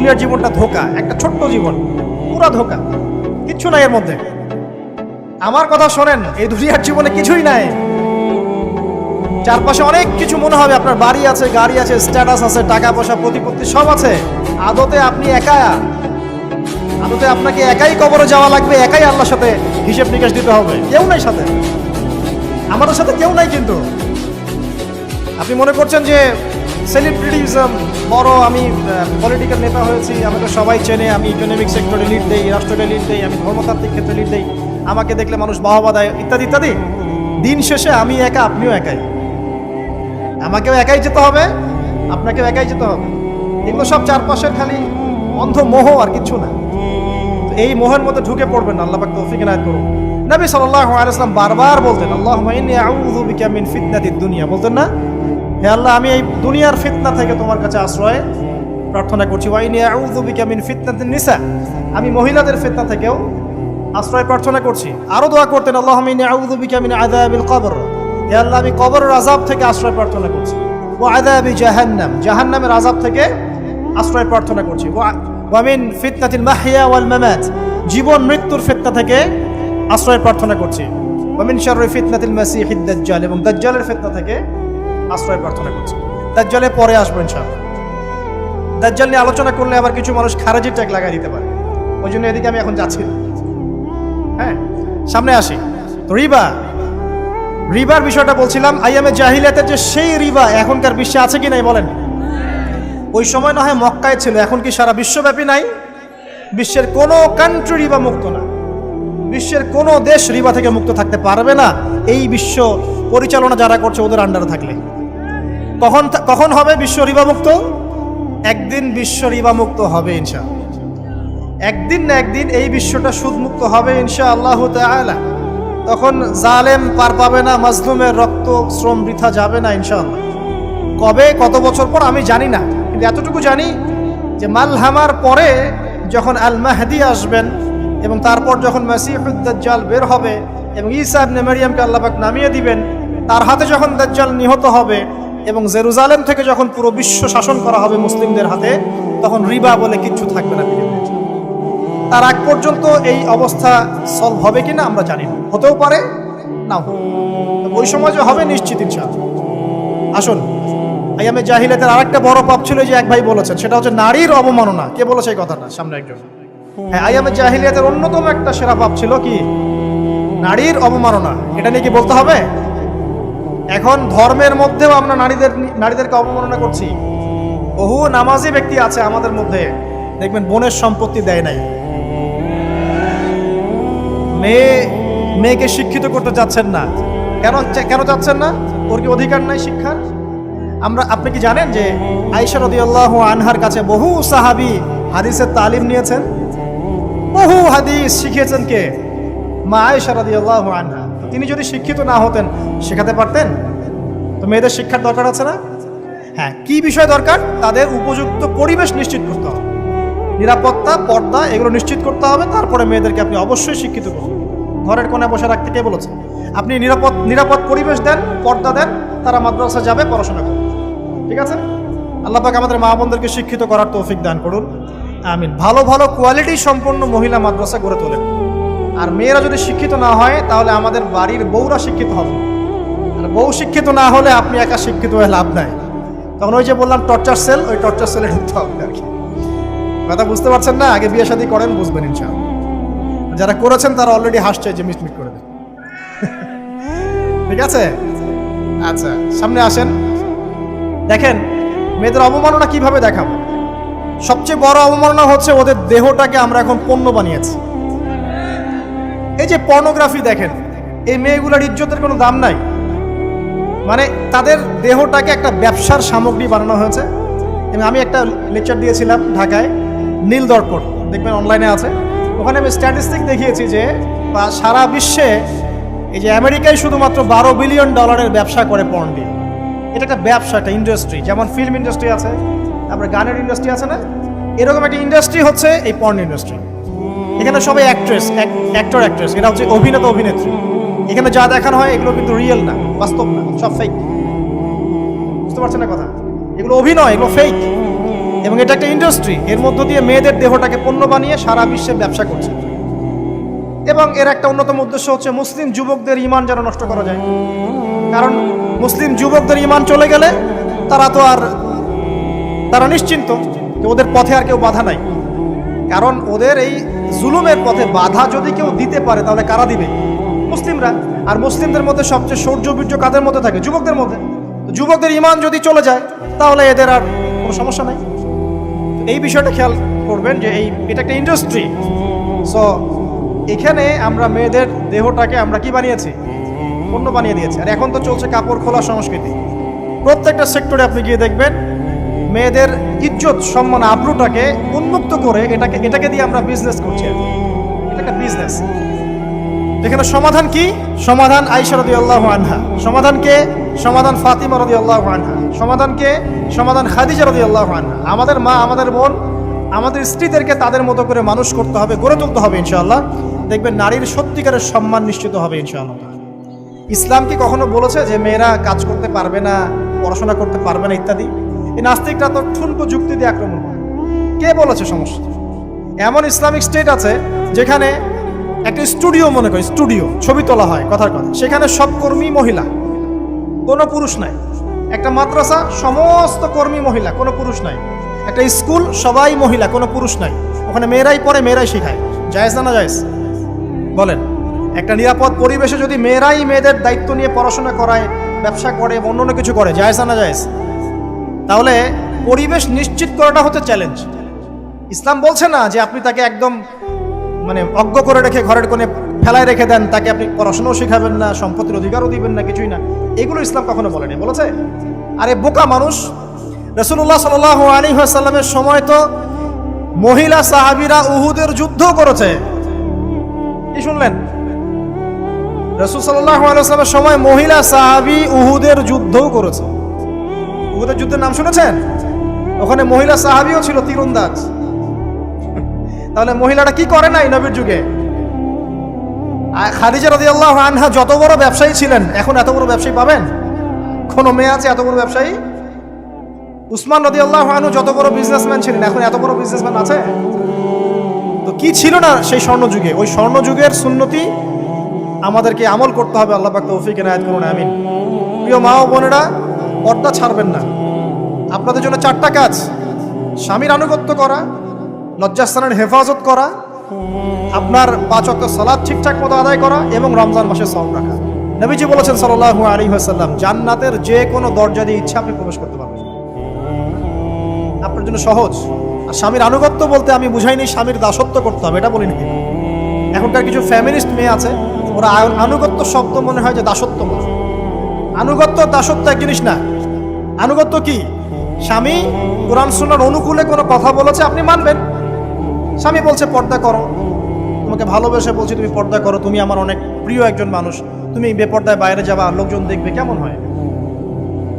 দুনিয়ার জীবনটা ধোঁকা, একটা ছোট্ট জীবন, পুরা ধোঁকা, কিচ্ছু নাই এর মধ্যে। আমার কথা শোনেন, এই দুনিয়ার জীবনে কিছুই নাই। চারপাশে অনেক কিছু মনে হবে, আপনার বাড়ি আছে, গাড়ি আছে, স্ট্যাটাস আছে, টাকা পয়সা, প্রতিপত্তি সব আছে। আদতে আপনি একা, আদতে আপনাকে একাই কবরে যাওয়া লাগবে, একাই আল্লাহর সাথে হিসেব নিকাশ দিতে হবে। কেউ নাই সাথে, আমাদের সাথে কেউ নাই। কিন্তু আপনি মনে করছেন যে সেলিব্রিটিজম, বড় আমি পলিটিক্যাল নেতা হয়েছি, আমাকে সবাই চেনে, আমি ইকোনমিক সেক্টরে লিড দেই, রাষ্ট্রকে লিড দেই, আমি ধর্মতাত্ত্বিক ক্ষেত্রে লিড দেই, আমাকে দেখলে মানুষ বাহবা দেয়, ইত্যাদি ইত্যাদি। দিন শেষে আমি একা, আপনিও একাই। আমাকেও একাই যেতে হবে, আপনাকেও একাই যেতে হবে। এগুলো সব চারপাশের খালি অন্ধ মোহ, আর কিছু না। এই মোহের মধ্যে ঢুকে পড়বেন, আল্লাহ পাক তৌফিক ইনায়াত করুন। নবী সাল্লাল্লাহু আলাইহি ওয়াসাল্লাম বারবার বলতেন, আল্লাহুম্মা ইন্নী আউযু বিকা মিন ফিতনাতিদ দুনিয়া, বলতেন না, হে আল্লাহ আমি এই দুনিয়ার ফিতনা থেকে তোমার কাছে আশ্রয় প্রার্থনা করছি। ওয়া ইন্নী আউযু বিকা মিন ফিতনাতিন নিসা, আমি মহিলাদের ফিতনা থেকেও আশ্রয় প্রার্থনা করছি। আরো দোয়া করতেন, আল্লাহুম্মা ইন্নী আউযু বিকা মিন আযাবিল কবর, হে আল্লাহ আমি কবরের আযাব থেকে আশ্রয় প্রার্থনা করছি। ওয়া আযাবি জাহান্নাম, জাহান্নামের আযাব থেকে আশ্রয় প্রার্থনা করছি। ওয়া মিন ফিতনাতিল মাহইয়া ওয়াল মামাত, জীবন মৃত্যুর ফিতনা থেকে আশ্রয় প্রার্থনা করছি। ওয়া মিন শাররি ফিতনাতিল মাসিহিদ দাজ্জাল, এবং দাজ্জালের ফিতনা থেকে আশ্রয় প্রার্থনা করছি। দাজ্জালে পরে আসবো ইনশাআল্লাহ। দাজ্জাল নিয়ে আলোচনা করলে আবার কিছু মানুষ খারাজির ট্যাগ লাগাই দিতে পারে, ওই জন্য এদিকে আমি এখন যাচ্ছি না। হ্যাঁ, সামনে আসি। তো রিবার বিষয়টা বলছিলাম। আইয়ামে জাহিলিয়াতের যে সেই রিবা এখনকার বিশ্বে আছে কি নাই বলেন? ওই সময় না হয় মক্কায় ছিল, এখন কি সারা বিশ্বব্যাপী নাই? বিশ্বের কোনো কান্ট্রি রিবা মুক্ত না, বিশ্বের কোনো দেশ রিবা থেকে মুক্ত থাকতে পারবে না, এই বিশ্ব পরিচালনা যারা করছে ওদের আন্ডারে থাকলে। কখন হবে বিশ্ব রিবা মুক্ত? একদিন বিশ্ব রিবা মুক্ত হবে ইনশাআল্লাহ। একদিন না একদিন এই বিশ্বটা সুদ মুক্ত হবে ইনশাআল্লাহু তাআলা। তখন জালেম পার পাবে না, মাজলুমের রক্ত শ্রম বৃথা যাবে না ইনশাআল্লাহ। কবে, কত বছর পর আমি জানি না, কিন্তু এতটুকু জানি যে মালহামার পরে যখন আল মাহদি আসবেন, এবং তারপর যখন মাসিহুদ দাজ্জাল বের হবে এবং ঈসা ইবনে মারইয়ামকে আল্লাহ পাক নামিয়ে দিবেন, তার হাতে যখন দাজ্জাল নিহত হবে এবং জেরুজালেম থেকে যখন পুরো বিশ্ব শাসন করা হবে মুসলিমদের হাতে, তখন রিবা বলে কিচ্ছু থাকবে না পৃথিবীতে। তার আগ পর্যন্ত এই অবস্থা সলভ হবে কিনা আমরা জানি না, হতেও পারে নাও হবে। ওই সময় যে হবে নিশ্চিত ইনশাআল্লাহ। আসুন, আইয়ামে জাহিলিয়াতের আরেকটা বড় পাপ ছিল যে এক ভাই বলেছেন, সেটা হচ্ছে নারীর অবমাননা। কে বলেছে এই কথাটা? সামনে একজন। হ্যাঁ, আইয়ামে জাহিলিয়াতের অন্যতম একটা সেরা পাপ ছিল কি? নারীর অবমাননা। এটা নিয়ে কি বলতে হবে? এখন ধর্মের মধ্যেও আমরা নারীদেরকে অবমাননা করছি। বহু নামাজি ব্যক্তি আছে আমাদের মধ্যে, দেখবেন বোনের সম্পত্তি দেয় নাই, মেয়েকে শিক্ষিত করতে যাচ্ছেন না। কেন যাচ্ছেন না? ওর কি অধিকার নাই শিক্ষার? আপনি কি জানেন যে আয়েশা রাদিয়াল্লাহু আনহার কাছে বহু সাহাবী হাদিসের তালিম নিয়েছেন, বহু হাদিস শিখিয়েছেন কে? মা আয়েশা রাদিয়াল্লাহু আনহা। তিনি যদি শিক্ষিত না হতেন শেখাতে পারতেন? তো মেয়েদের শিক্ষার দরকার আছে না? হ্যাঁ, কি বিষয় দরকার? তাদের উপযুক্ত পরিবেশ নিশ্চিত করতে হবে, নিরাপত্তা, পর্দা এগুলো নিশ্চিত করতে হবে। তারপরে মেয়েদেরকে আপনি অবশ্যই শিক্ষিত করুন। ঘরের কোণে বসে রাখতে কে বলেছে? আপনি নিরাপদ পরিবেশ দেন, পর্দা দেন, তারা মাদ্রাসা যাবে, পড়াশোনা করবে। ঠিক আছে? আল্লাহ পাক আমাদের মা বোনদেরকে শিক্ষিত করার তৌফিক দান করুন, আমিন। ভালো ভালো কোয়ালিটি সম্পন্ন মহিলা মাদ্রাসা গড়ে তোলেন। আর মেয়েরা যদি শিক্ষিত না হয় তাহলে আমাদের বাড়ির বউরা শিক্ষিত হবে। আর বউ শিক্ষিত না হলে আপনি একা শিক্ষিত হয়ে লাভ নাই। তখন ওই যে বললাম টর্চার সেল, ওই টর্চার সেলে ঢুকতে হবে আর কি। কথা বুঝতে পারছেন না? আগে বিয়ে শাদী করেন, বুঝবেন ইনশাআল্লাহ। যারা করেছেন তারা অলরেডি হাসছে যে মিটমিট করে দেন। ঠিক আছে? আচ্ছা, সামনে আসেন। দেখেন মেয়েদের অবমাননা কিভাবে দেখাবো। সবচেয়ে বড় অবমাননা হচ্ছে ওদের দেহটাকে আমরা এখন পণ্য বানিয়েছি। এই যে পর্নোগ্রাফি দেখেন, এই মেয়েগুলোর ইজ্জতের কোনো দাম নাই। মানে তাদের দেহটাকে একটা ব্যবসার সামগ্রী বানানো হয়েছে। এবং আমি একটা লেকচার দিয়েছিলাম ঢাকায়, নীল দর্পণ, দেখবেন অনলাইনে আছে। ওখানে আমি স্ট্যাটিস্টিক দেখিয়েছি যে সারা বিশ্বে এই যে আমেরিকায় শুধুমাত্র $12 বিলিয়ন ব্যবসা করে পর্ন দিয়ে। এটা একটা ব্যবসা, একটা ইন্ডাস্ট্রি। যেমন ফিল্ম ইন্ডাস্ট্রি আছে, তারপরে গানের ইন্ডাস্ট্রি আছে না, এরকম একটা ইন্ডাস্ট্রি হচ্ছে এই পর্ন ইন্ডাস্ট্রি। এখানে সবাই অ্যাক্টর অ্যাক্ট্রেস, এরা হচ্ছে অভিনেতা অভিনেত্রী। এখানে যা দেখানো হয় এগুলো কিন্তু রিয়েল না, বাস্তব না, সব ফেক। বুঝতে পারছেন না কথা? এগুলো অভিনয়, এগুলো ফেক। এবং এটা একটা ইন্ডাস্ট্রি, এর মধ্য দিয়ে মেয়েদের দেহটাকে পণ্য বানিয়ে সারা বিশ্বে ব্যবসা করছে। এবং এর একটা অন্যতম উদ্দেশ্য হচ্ছে মুসলিম যুবকদের ঈমান যেন নষ্ট করা যায়। কারণ মুসলিম যুবকদের ঈমান চলে গেলে তারা নিশ্চিন্ত যে ওদের পথে আর কেউ বাধা নাই। কারণ ওদের এই জুলুমের পথে বাধা যদি কেউ দিতে পারে তাহলে কারা দিবে? মুসলিমরা। আর মুসলিমদের মধ্যে সবচেয়ে শৌর্য-বীর্য কাদের মধ্যে থাকে? যুবকদের মধ্যে। যুবকদের ঈমান যদি চলে যায় তাহলে এদের আর কোনো সমস্যা নাই। এই বিষয়টা খেয়াল করবেন যে এটা একটা ইন্ডাস্ট্রি। সো এখানে আমরা মেয়েদের দেহটাকে আমরা কি বানিয়েছি? পণ্য বানিয়ে দিয়েছি। আর এখন তো চলছে কাপড় খোলা সংস্কৃতি। প্রত্যেকটা সেক্টরে আপনি গিয়ে দেখবেন মেয়েদের ইজ্জত, সম্মান, আব্রুটাকে উন্মুক্ত করে এটাকে দিয়ে আমরা বিজনেস করছি। এটা একটা বিজনেস। এখানে সমাধান কি? সমাধান আয়েশা রাদিয়াল্লাহু আনহা। সমাধান কে? সমাধান ফাতিমা রাদিয়াল্লাহু আনহা। সমাধান কে? সমাধান খাদিজা রাদিয়াল্লাহু আনহা। আমাদের মা, আমাদের বোন, আমাদের স্ত্রীদেরকে তাদের মতো করে মানুষ করতে হবে, গড়ে তুলতে হবে ইনশাআল্লাহ। দেখবেন নারীর সত্যিকারের সম্মান নিশ্চিত হবে ইনশাআল্লাহ। ইসলাম কি কখনো বলেছে যে মেয়েরা কাজ করতে পারবে না, পড়াশোনা করতে পারবে না ইত্যাদি? এই নাস্তিকরা তো ঠুনকো যুক্তি দিয়ে আক্রমণ করে। কে বলেছে সমস্যা? এমন ইসলামিক স্টেট আছে যেখানে একটা স্টুডিও, মনে করি স্টুডিও, ছবি তোলা হয় কথার কথা, সেখানে সব কর্মী মহিলা, কোনো পুরুষ নাই। একটা মাদ্রাসা, সমস্ত কর্মী মহিলা, কোনো পুরুষ নাই। একটা স্কুল, সবাই মহিলা, কোনো পুরুষ নাই। ওখানে মেয়েরাই পড়ে, মেয়েরাই শেখায়। জায়েজ না জায়েজ বলেন? একটা নিরাপদ পরিবেশে যদি মেয়েরাই মেয়েদের দায়িত্ব নিয়ে পড়াশোনা করায়, ব্যবসা করে, অন্য কিছু করে, জায়েজ না জায়েজ? তাহলে পরিবেশ নিশ্চিত করাটা হচ্ছে চ্যালেঞ্জ। ইসলাম বলছে না যে আপনি তাকে একদম অজ্ঞ করে রেখে ঘরের কোণে ফেলায় রেখে দেন, তাকে আপনি পড়াশোনাও শেখাবেন না, সম্পত্তির অধিকারও দিবেন না, কিছুই না। এগুলো ইসলাম কখনো বলেনি। বলেছে? আরে বোকা মানুষ! রাসূলুল্লাহ সাল্লাল্লাহু আলাইহি ওয়াসাল্লামের সময় তো মহিলা সাহাবীরা উহুদের যুদ্ধ করেছে। কি শুনলেন? রাসূল সাল্লাল্লাহু আলাইহি ওয়াসাল্লামের সময় মহিলা সাহাবী উহুদের যুদ্ধও করেছে। উহুদের যুদ্ধের নাম শুনেছেন? ওখানে মহিলা সাহাবীও ছিল তীরন্দাজ। তাহলে মহিলাটা কি করে নাই নবীর যুগে? খাদিজা রাদিয়াল্লাহু আনহা যত বড় ব্যবসায়ী ছিলেন, এখন এত বড় ব্যবসায়ী পাবেন? কোন মেয়ে আছে এত বড় ব্যবসায়ী? উসমান রাদিয়াল্লাহু আনহু যত বড় বিজনেসম্যান ছিলেন, এখন এত বড় বিজনেসম্যান আছে? তো কি ছিল না সেই স্বর্ণ যুগে? ওই স্বর্ণ যুগের সুন্নতি আমাদেরকে আমল করতে হবে। আল্লাহ পাক তৌফিক এনায়েত করুন, আমিন। প্রিয় মা ও বোনেরা, পর্দা ছাড়বেন না। আপনাদের জন্য 4টা কাজ: স্বামীর আনুগত্য করা, লজ্জাস্থানের হেফাজত করা, আপনার 5 ওয়াক্ত সালাত ঠিকঠাক মতো আদায় করা এবং রমজান মাসে সওম রাখা। নবীজি বলেছেন সাল্লাল্লাহু আলাইহি ওয়াসাল্লাম, জান্নাতের যে কোনো দরজা দিয়ে ইচ্ছা আপনি প্রবেশ করতে পারবেন। আপনার জন্য সহজ। আর স্বামীর আনুগত্য বলতে আমি বুঝাইনি স্বামীর দাসত্ব করতে হবে, এটা বলিনি। এখনকার কিছু ফ্যামিলিস্ট মেয়ে আছে, ওরা আনুগত্য শব্দ মনে হয় যে দাসত্ব। আনুগত্য দাসত্ব এক জিনিস না। আনুগত্য কি? স্বামী কোরআন সুন্নাহর অনুকূলে কোনো কথা বলেছে, আপনি মানবেন। স্বামী বলছে পর্দা করো, তোমাকে ভালোবেসে বলছি তুমি পর্দা করো, তুমি আমার অনেক প্রিয় একজন মানুষ, তুমি বেপর্দায় বাইরে যাবা, লোকজন দেখবে, কেমন হয়?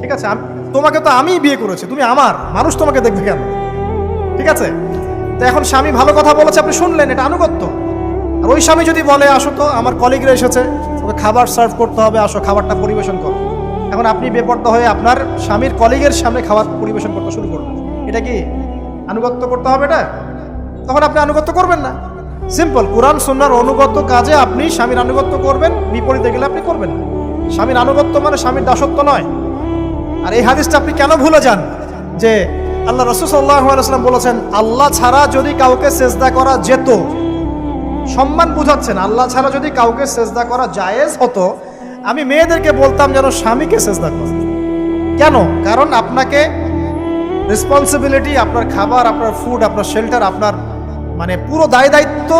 ঠিক আছে, তোমাকে তো আমি বিয়ে করেছি, তুমি আমার মানুষ, তোমাকে দেখবে কেন? ঠিক আছে? তো এখন স্বামী ভালো কথা বলেছে, আপনি শুনলেন, এটা আনুগত্য। আর ওই স্বামী যদি বলে আসো তো আমার কলিগরা এসেছে, ওকে খাবার সার্ভ করতে হবে, আসো খাবারটা পরিবেশন করো, এখন আপনি বেপর্দা হয়ে আপনার স্বামীর কলিগের সামনে খাবার পরিবেশন করতে শুরু করবেন, এটা কি আনুগত্য করতে হবে? এটা তখন আপনি আনুগত্য করবেন না। সিম্পল, কোরআন সুন্নাহর অনুগত্য কাজে আপনি স্বামীর আনুগত্য করবেন, বিপরীতে গেলে আপনি করবেন না। স্বামীর আনুগত্য মানে স্বামীর দাসত্ব নয়। আর এই হাদিসটা আপনি কেন ভুলে যান যে আল্লাহ রাসূল সাল্লাল্লাহু আলাইহি ওয়াসাল্লাম বলেছেন, আল্লাহ ছাড়া যদি কাউকে সেজদা করা যেত, সম্মান বুঝাচ্ছেন, আল্লাহ ছাড়া যদি কাউকে সেজদা করা জায়েজ হতো, আমি মেয়েদেরকে বলতাম যেন স্বামীকে সেজদা করে। কেন? কারণ আপনাকে রেসপন্সিবিলিটি, আপনার খাবার, আপনার ফুড, আপনার শেল্টার, আপনার পুরো দায় দায়িত্ব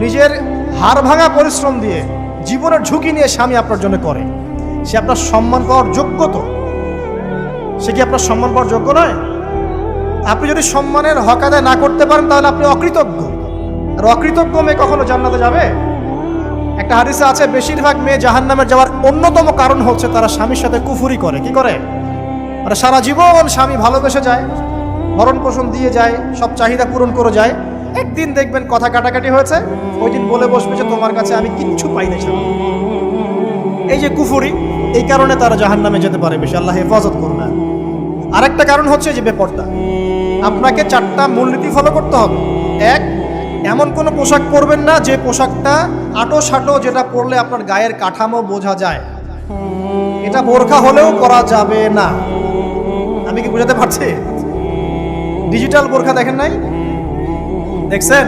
নিজের হাড় ভাঙা পরিশ্রম দিয়ে, জীবনের ঝুঁকি নিয়ে স্বামী আপনার জন্য করে। সে আপনার সম্মান পাওয়ার যোগ্য তো? সে কি আপনার সম্মান পাওয়ার যোগ্য নয়? আপনি যদি সম্মানের হক আদায় না করতে পারেন তাহলে আপনি অকৃতজ্ঞ। আর অকৃতজ্ঞ মেয়ে কখনো জান্নাতে যাবে? একটা হাদিসে আছে, বেশিরভাগ মেয়ে জাহান্নামে যাওয়ার অন্যতম কারণ হচ্ছে তারা স্বামীর সাথে কুফরি করে। কি করে? সারা জীবন স্বামী ভালোবেসে যায়, ভরণ পোষণ দিয়ে যায়, সব চাহিদা পূরণ করে যায়, একদিন দেখবেন কথা কাটাকাটি হয়েছে, ওই দিন বলে বসবে যে তোমার কাছে আমি কিচ্ছু পাই না। এই যে কুফরি, এই কারণে তারা জাহান্নামে যেতে পারে বেশি। আল্লাহ হেফাজত করবে। আরেকটা কারণ হচ্ছে যে বেপর্দা। আপনাকে 4টা মূলনীতি ফলো করতে হবে। এক, এমন কোনো পোশাক পরবেন না যে পোশাকটা আটো যেটা পরলে আপনার গায়ের কাঠামো বোঝা যায়। এটা বোরখা হলেও পরা যাবে না। আমি কি বোঝাতে পারছি? ডিজিটাল বোরখা দেখেন নাই? দেখছেন?